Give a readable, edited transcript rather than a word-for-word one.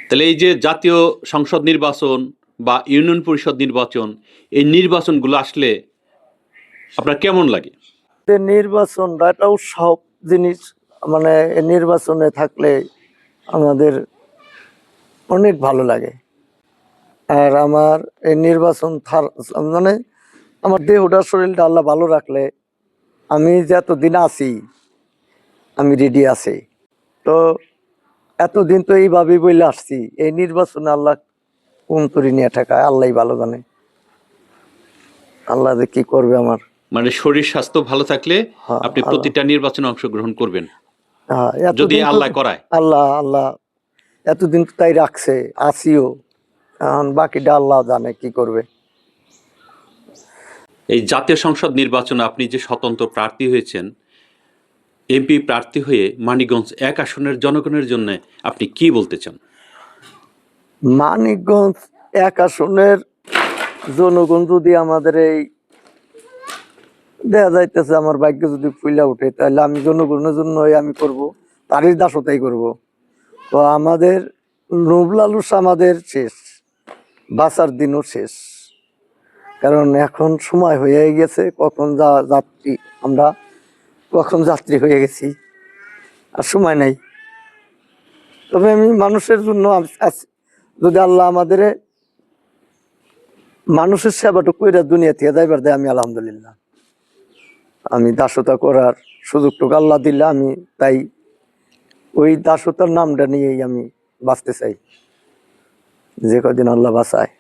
তাহলে এই যে জাতীয় সংসদ নির্বাচন বা ইউনিয়ন পরিষদ নির্বাচন, এই নির্বাচনগুলো আসলে আপনার কেমন লাগে? নির্বাচনটা একটা উৎসাহ জিনিস, মানে নির্বাচনে থাকলে আমাদের অনেক ভালো লাগে। আর আমার এই নির্বাচন মানে আমার দেহটা শরীরটা আল্লাহ ভালো রাখলে আমি যতদিন আছি আমি রেডি আছি। তো এতদিন তো এইভাবেই বলে আসছি, এই নির্বাচনে আল্লাহ কোন তরি নিয়ে ঠেকায় আল্লাহ ভালো জানে, আল্লাহ যে কি করবে আমার। মানে শরীর স্বাস্থ্য ভালো থাকলে হ্যাঁ, আপনি প্রতিটা নির্বাচনে অংশগ্রহণ করবেন হ্যাঁ, যদি এতদিন তো আল্লাহ করায়। আল্লাহ আল্লাহ এতদিন তো তাই রাখছে, আসিও। এখন বাকিটা আল্লাহ জানে কি করবে। এই জাতীয় সংসদ নির্বাচনে আপনি যে স্বতন্ত্র প্রার্থী হয়েছেন, এমপি প্রার্থী হয়ে মানিকগঞ্জ 1 আসনের জনগণের জন্য আপনি কি বলতে চান? মানিকগঞ্জ 1 আসনের জনগণ যদি আমাদের এই দেখা যাইতেছে আমার ভাগ্য যদি ফুইলা উঠে, তাহলে আমি জনগণের জন্য আমি করব, তারই দাসতাই করব। তো আমাদের নবলালুস আমাদের শেষ, বাঁচার দিনও শেষ। কারণ এখন সময় হয়ে গেছে, কখন যাত্রী আমরা কখন যাত্রী হয়ে গেছি, আর সময় নাই। তবে আমি মানুষের জন্য যদি আল্লাহ আমাদের মানুষের সেবাটুকু কইরা দুনিয়া থেকে যাইবার দেয়, আমি আলহামদুলিল্লাহ। আমি দাসতা করার সুযোগটুকু আল্লাহ দিলে আমি তাই ওই দাসতার নামটা নিয়েই আমি বাঁচতে চাই, যে কদিন আল্লাহ বাঁচায়।